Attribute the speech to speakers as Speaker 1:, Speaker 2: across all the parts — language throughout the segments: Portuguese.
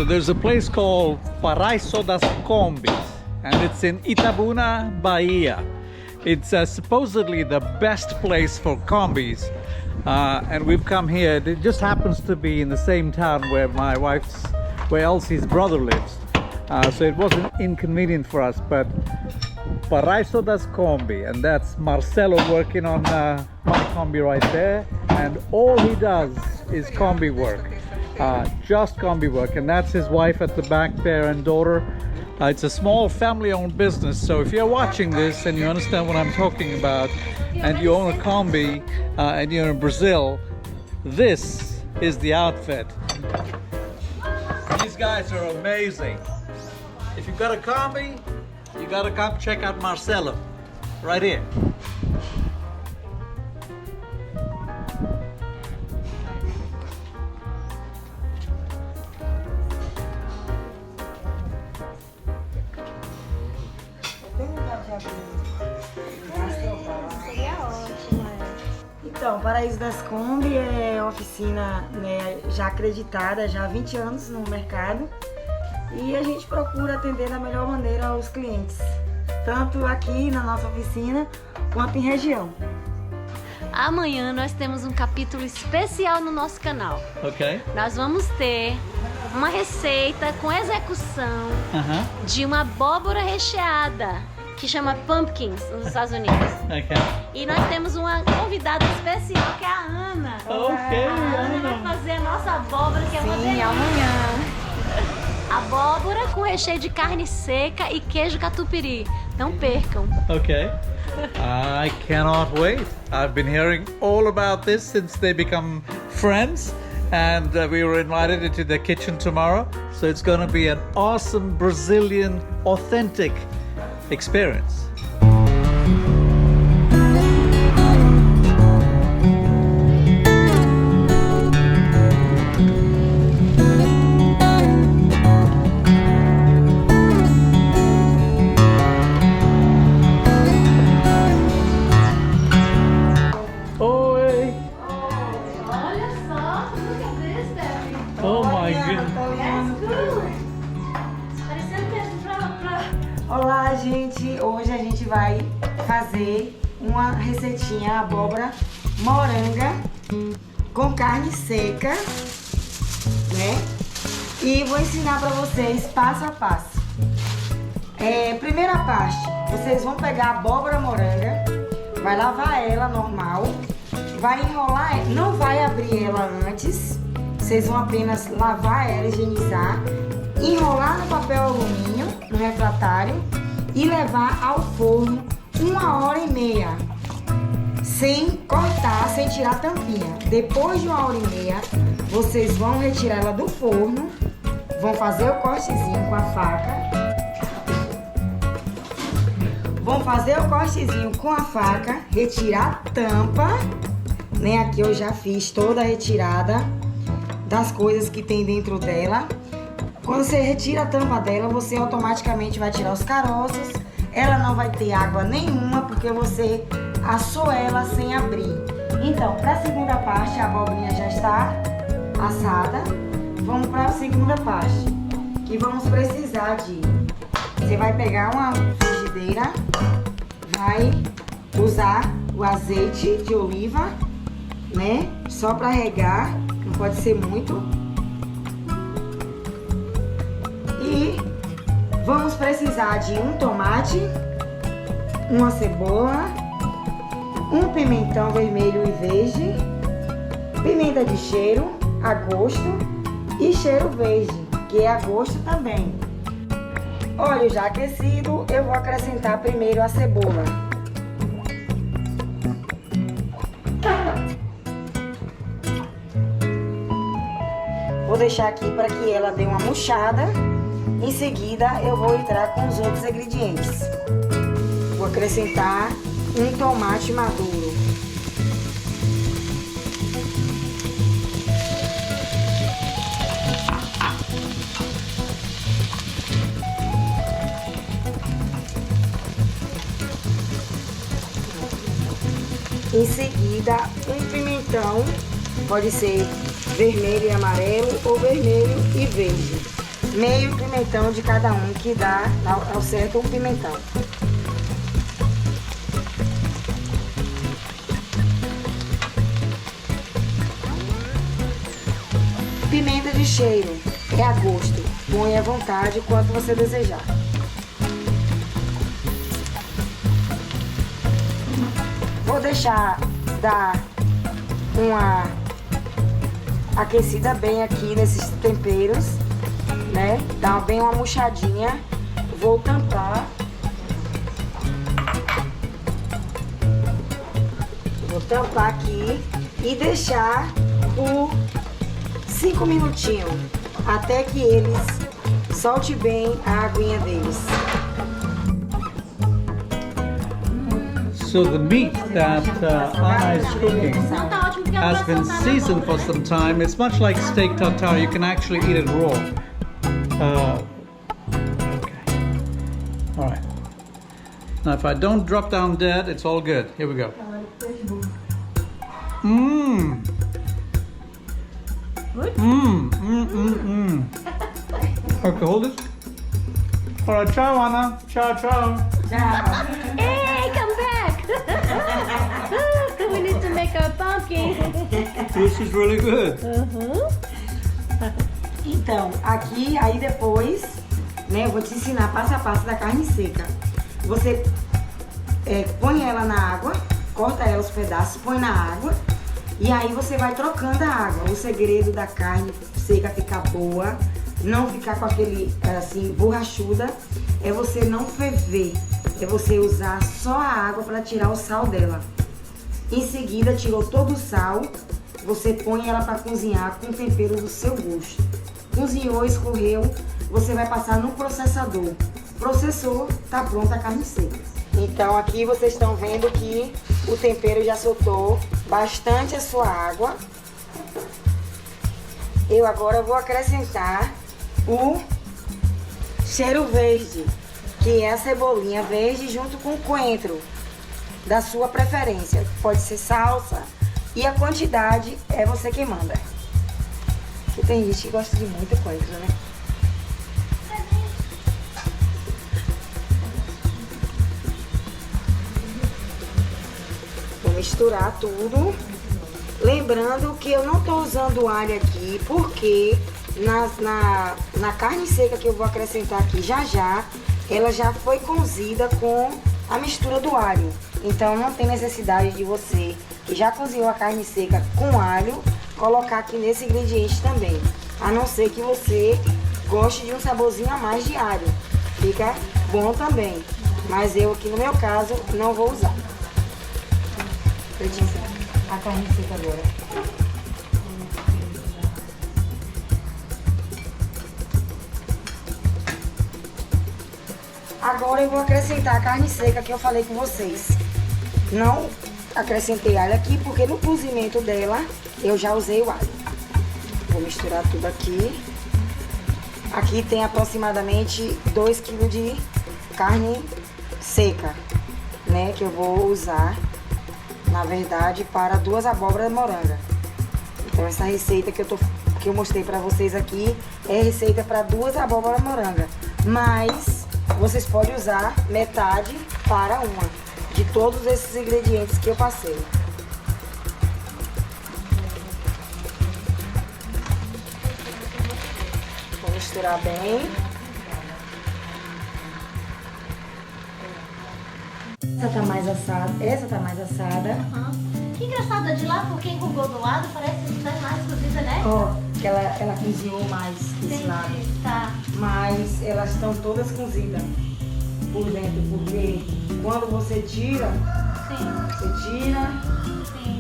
Speaker 1: So there's a place called Paraiso das Kombi, and it's in Itabuna, Bahia. It's supposedly the best place for combis, and we've come here. It just happens to be in the same town where where Elsie's brother lives, so it wasn't inconvenient for us. But Paraiso das Kombi, and that's Marcelo working on my combi right there, and all he does is combi work, just combi work, and that's his wife at the back there and daughter. It's a small family-owned business, so if you're watching this and you understand what I'm talking about, and you own a combi and you're in Brazil, this is the outfit. These guys are amazing. If you've got a combi, you gotta come check out Marcelo, right here.
Speaker 2: Então, Paraiso das Kombi é oficina, né, já acreditada, já há 20 anos no mercado, e a gente procura atender da melhor maneira os clientes, tanto aqui na nossa oficina quanto em região.
Speaker 3: Amanhã nós temos um capítulo especial no nosso canal.
Speaker 1: Ok.
Speaker 3: Nós vamos ter uma receita com execução de uma abóbora recheada, que chama pumpkins nos Estados Unidos.
Speaker 1: Ok.
Speaker 3: E nós temos uma convidada especial, que é a Ana.
Speaker 1: Ok,
Speaker 3: A Ana vai fazer a nossa abóbora, que é uma delícia.
Speaker 2: Amanhã.
Speaker 3: Abóbora com recheio de carne seca e queijo catupiry. Não percam.
Speaker 1: Okay. I cannot wait. I've been hearing all about this since they become friends, and we were invited into the kitchen tomorrow. So it's going to be an awesome Brazilian authentic experience.
Speaker 2: Olá, gente! Hoje a gente vai fazer uma receitinha abóbora moranga com carne seca, né? E vou ensinar para vocês passo a passo. Primeira parte, vocês vão pegar a abóbora moranga, vai lavar ela normal, vai enrolar, não vai abrir ela antes, vocês vão apenas lavar ela, higienizar, enrolar no papel alumínio, no refratário, e levar ao forno 1h30, sem cortar, sem tirar a tampinha. Depois de 1h30, vocês vão retirar ela do forno, vão fazer o cortezinho com a faca. Vão fazer o cortezinho com a faca, retirar a tampa, né? Aqui eu já fiz toda a retirada das coisas que tem dentro dela. Quando você retira a tampa dela, você automaticamente vai tirar os caroços. Ela não vai ter água nenhuma, porque você assou ela sem abrir. Então, para a segunda parte, a abobrinha já está assada. Vamos para a segunda parte, que vamos precisar de... Você vai pegar uma frigideira, vai usar o azeite de oliva, né? Só para regar, não pode ser muito. E vamos precisar de um tomate, uma cebola, um pimentão vermelho e verde, pimenta de cheiro a gosto e cheiro verde, que é a gosto também. Óleo já aquecido, eu vou acrescentar primeiro a cebola. Vou deixar aqui para que ela dê uma murchada. Em seguida, eu vou entrar com os outros ingredientes. Vou acrescentar um tomate maduro. Em seguida, um pimentão, pode ser vermelho e amarelo ou vermelho e verde. meio pimentão de cada um, que dá ao certo um pimentão. Pimenta de cheiro é a gosto, põe à vontade quanto você desejar. Vou deixar dar uma aquecida bem aqui nesses temperos, né? Dá bem uma murchadinha. Vou tampar. Vou tampar aqui e deixar por 5 minutinhos, até que eles solte bem a aguinha deles.
Speaker 1: So the meat that Anna is cooking has been seasoned for some time. It's much like steak tartare. You can actually eat it raw. Okay. All right. Now, if I don't drop down dead, it's all good. Here we go. Mmm. Okay, hold it. All right, ciao, Anna. Ciao, ciao.
Speaker 2: Tchau.
Speaker 3: Hey, come back! We need to make our pumpkin.
Speaker 1: This is really good.
Speaker 2: Então, aqui, aí depois, né, eu vou te ensinar passo a passo da carne seca. Você põe ela na água, corta ela os pedaços, põe na água e aí você vai trocando a água. O segredo da carne seca ficar boa, não ficar com aquele, assim, borrachuda, é você não ferver, é você usar só a água para tirar o sal dela. Em seguida, tirou todo o sal, você põe ela para cozinhar com o tempero do seu gosto. Cozinhou, escorreu, você vai passar no processador. Processou, tá pronta a carne seca. Então aqui vocês estão vendo que o tempero já soltou bastante a sua água. Eu agora vou acrescentar o cheiro verde, que é a cebolinha verde junto com o coentro, da sua preferência. Pode ser salsa e a quantidade é você que manda. Porque tem gente que gosta de muito coentro, né? Vou misturar tudo. Lembrando que eu não estou usando alho aqui, porque na carne seca que eu vou acrescentar aqui já, ela já foi cozida com a mistura do alho. Então não tem necessidade de você, que já cozinhou a carne seca com alho, colocar aqui nesse ingrediente também. A não ser que você goste de um saborzinho a mais de alho. Fica bom também. Mas eu aqui no meu caso não vou usar. Letícia, a carne seca agora. Agora eu vou acrescentar a carne seca que eu falei com vocês. Não acrescentei alho aqui porque no cozimento dela eu já usei o alho. Vou misturar tudo aqui. Aqui tem aproximadamente 2 kg de carne seca, né? Que eu vou usar, na verdade, para 2 abóboras moranga. Então essa receita que eu mostrei para vocês aqui é receita para 2 abóboras moranga. Mas vocês podem usar metade para uma, de todos esses ingredientes que eu passei. Vou misturar bem. Essa tá mais assada, essa tá mais assada.
Speaker 3: Que engraçado, de lá porque enrugou do lado, parece que está mais cozida, né?
Speaker 2: Ó, que ela cozinhou mais desse lado.
Speaker 3: Tá.
Speaker 2: Mas elas estão todas cozidas por dentro, porque quando você tira, você tira.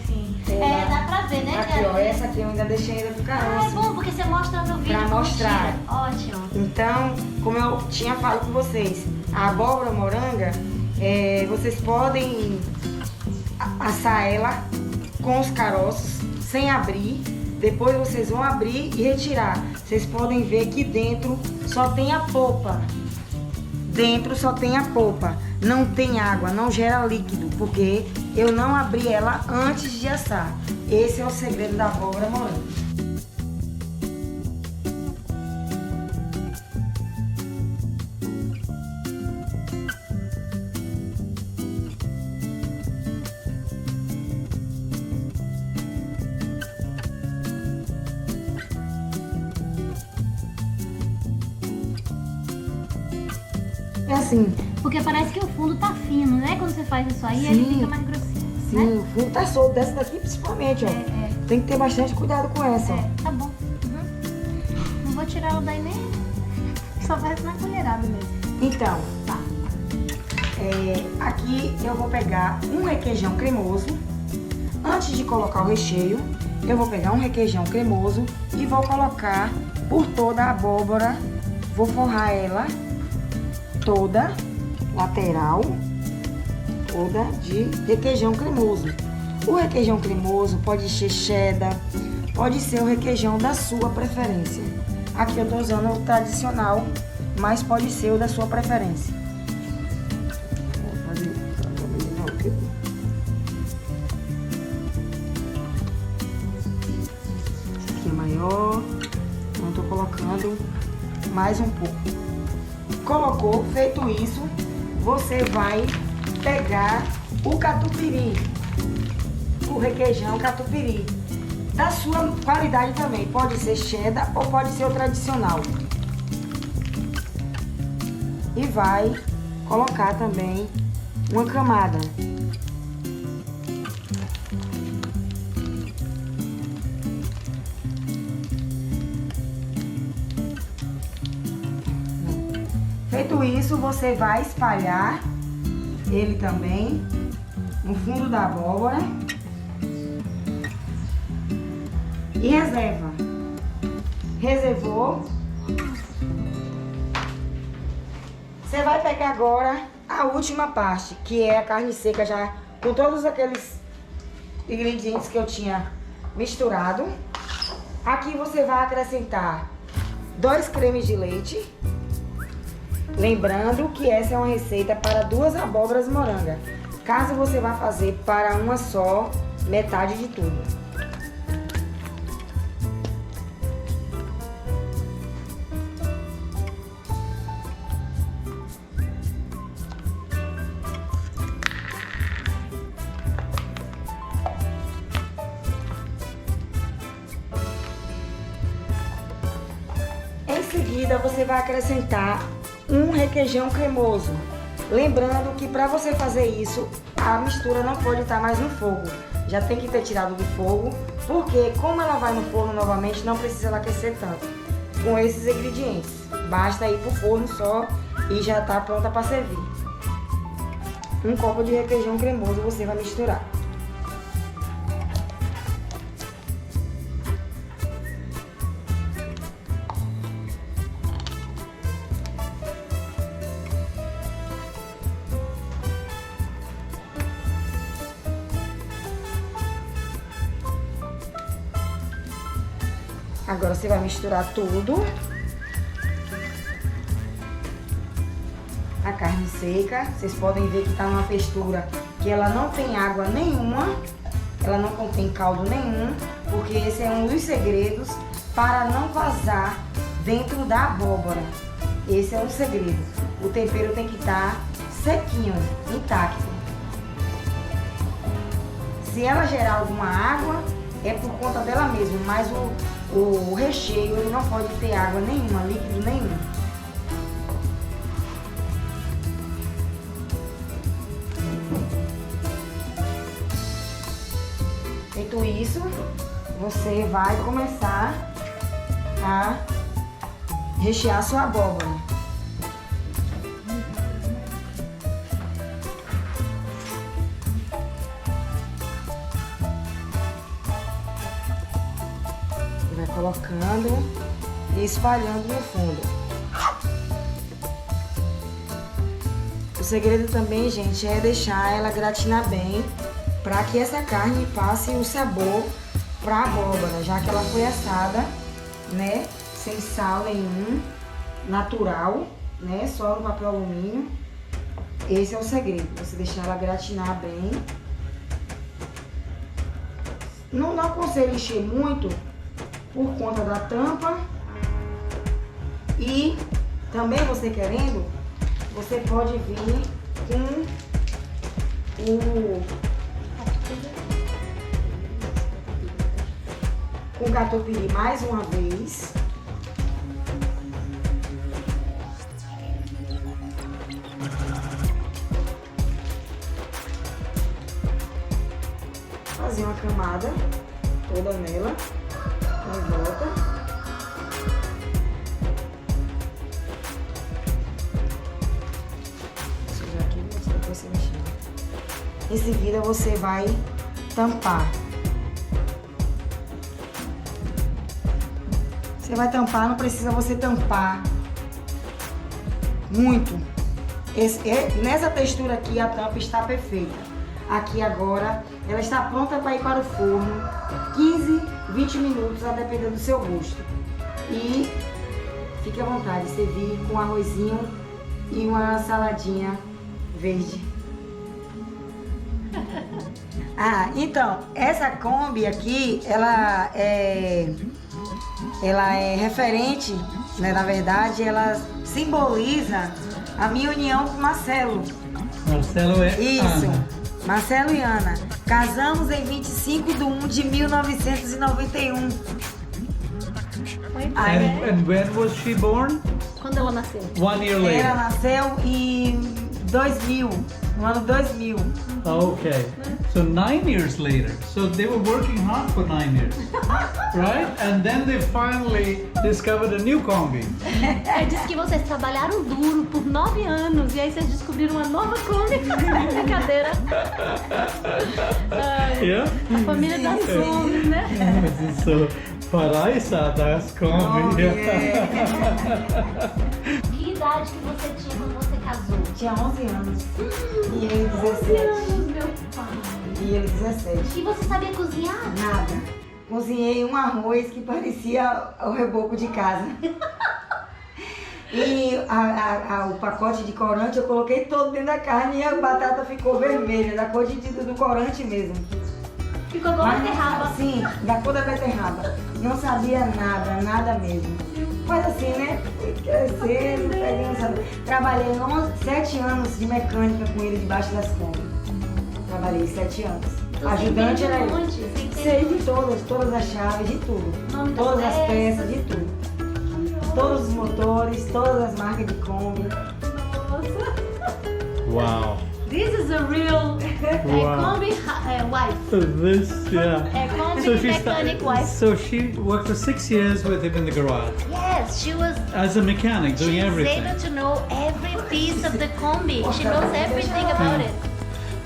Speaker 3: Sim.
Speaker 2: Ela,
Speaker 3: dá pra ver, né?
Speaker 2: Aqui, ó, essa aqui eu ainda deixei ainda ficar
Speaker 3: É
Speaker 2: assim.
Speaker 3: bom, porque você mostra no vídeo.
Speaker 2: Pra mostrar.
Speaker 3: Tira. Ótimo.
Speaker 2: Então, como eu tinha falado com vocês, a abóbora moranga, vocês podem assar ela com os caroços, sem abrir. Depois vocês vão abrir e retirar. Vocês podem ver que dentro só tem a polpa. Dentro só tem a polpa. Não tem água, não gera líquido, porque eu não abri ela antes de assar. Esse é o segredo da abóbora moranga. É assim.
Speaker 3: Porque parece que o fundo tá fino, né? Quando você faz isso aí,
Speaker 2: Sim.
Speaker 3: ele fica mais grossinho.
Speaker 2: Sim,
Speaker 3: né?
Speaker 2: o fundo tá solto, dessa daqui principalmente, ó. Tem que ter bastante cuidado com essa, ó.
Speaker 3: Tá bom. Não vou tirar ela daí nem. Só faz na colherada mesmo.
Speaker 2: Então, tá. Aqui eu vou pegar um requeijão cremoso. Antes de colocar o recheio, eu vou pegar um requeijão cremoso e vou colocar por toda a abóbora. Vou forrar ela toda, lateral, toda de requeijão cremoso. O requeijão cremoso pode ser cheddar, pode ser o requeijão da sua preferência. Aqui eu tô usando o tradicional, mas pode ser o da sua preferência. Vou fazer aqui. Esse aqui é maior, então tô colocando mais um pouco. Colocou, feito isso, você vai pegar o catupiry, o requeijão catupiry, da sua qualidade também, pode ser cheddar ou pode ser o tradicional. E vai colocar também uma camada. Feito isso, você vai espalhar ele também no fundo da abóbora e reserva. Reservou. Você vai pegar agora a última parte, que é a carne seca, já com todos aqueles ingredientes que eu tinha misturado. Aqui você vai acrescentar 2 cremes de leite. Lembrando que essa é uma receita para 2 abóboras moranga. Caso você vá fazer para uma só, metade de tudo. Em seguida, você vai acrescentar um requeijão cremoso. Lembrando que para você fazer isso, a mistura não pode estar mais no fogo. Já tem que ter tirado do fogo, porque como ela vai no forno novamente, não precisa ela aquecer tanto. Com esses ingredientes, basta ir pro forno só e já está pronta para servir. Um copo de requeijão cremoso você vai misturar. Agora você vai misturar tudo. A carne seca, vocês podem ver que tá numa textura que ela não tem água nenhuma, ela não contém caldo nenhum, porque esse é um dos segredos para não vazar dentro da abóbora. Esse é um segredo. O tempero tem que estar sequinho, intacto. Se ela gerar alguma água, é por conta dela mesma, mas o recheio ele não pode ter água nenhuma, líquido nenhum. Feito isso, você vai começar a rechear sua abóbora. Vai colocando e espalhando no fundo. O segredo também, gente, é deixar ela gratinar bem, para que essa carne passe o sabor para a abóbora, já que ela foi assada, né, sem sal nenhum, natural, né, só no papel alumínio. Esse é o segredo, você deixar ela gratinar bem. Não aconselho encher muito por conta da tampa. E também você querendo, você pode vir com o catupiry mais uma vez. camada toda nela, em volta. Deixa eu sujar aqui, depois você mexer. Em seguida você vai tampar. Você vai tampar, não precisa você tampar muito. Nessa textura aqui a tampa está perfeita. Aqui agora ela está pronta para ir para o forno 15, 20 minutos, a depender do seu gosto. E fique à vontade de servir com arrozinho e uma saladinha verde. Então, essa Kombi aqui, ela é referente, né? Na verdade, ela simboliza a minha união com Marcelo.
Speaker 1: Marcelo é
Speaker 2: Isso,
Speaker 1: Ana.
Speaker 2: Marcelo e Ana. Casamos em 25 de 1 de 1991.
Speaker 1: And when was she born?
Speaker 3: Quando ela nasceu?
Speaker 1: 1 year later.
Speaker 2: Ela nasceu em 2000, no ano 2000.
Speaker 1: Okay, so 9 years later. So they were working hard for 9 years, right? And then they finally discovered a new Kombi.
Speaker 3: Disse que vocês trabalharam duro por 9 anos e aí vocês descobriram uma nova Kombi. Brincadeira.
Speaker 1: Yeah?
Speaker 3: A família das Kombis, né?
Speaker 1: So, Paraiso das Kombi.
Speaker 3: Que idade que você tinha quando você casou?
Speaker 2: Tinha 11 anos. E ele 17.
Speaker 3: Meu pai.
Speaker 2: E ele 17.
Speaker 3: E você sabia cozinhar?
Speaker 2: Nada. Cozinhei um arroz que parecia o reboco de casa. E o pacote de corante eu coloquei todo dentro da carne e a batata ficou vermelha, da cor do corante mesmo.
Speaker 3: Ficou igual beterraba.
Speaker 2: Sim, da cor da beterraba. Não sabia nada, nada mesmo. Mas assim, né? Fui crescendo, pegando, sabe? Trabalhei 7 anos de mecânica com ele debaixo das Kombi. Trabalhei 7 anos. Ajudante era eu. Sei de todas as chaves, de tudo. Todas as peças, de tudo. Todos os motores, todas as marcas de Kombi.
Speaker 1: Wow.
Speaker 3: This is a real Kombi wife.
Speaker 1: This, yeah.
Speaker 3: Kombi mechanic wife.
Speaker 1: So she worked for 6 years with him in the garage
Speaker 3: Yes, she was.
Speaker 1: as a mechanic, doing
Speaker 3: She's
Speaker 1: everything.
Speaker 3: able to know every piece of the Kombi. She knows everything about it.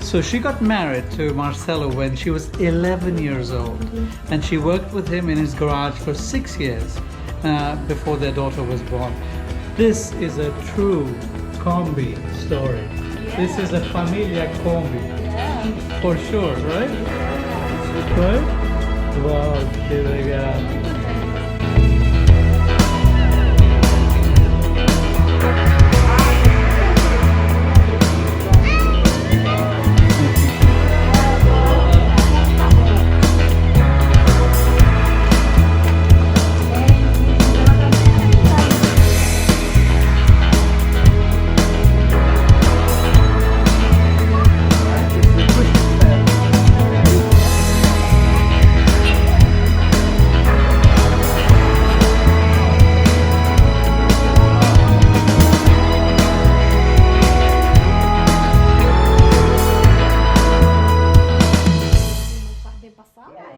Speaker 1: So she got married to Marcelo when she was 11 years old, and she worked with him in his garage for 6 years before their daughter was born. This is a true Kombi story. This is a familia Kombi, for sure, right? Right? Wow, que legal.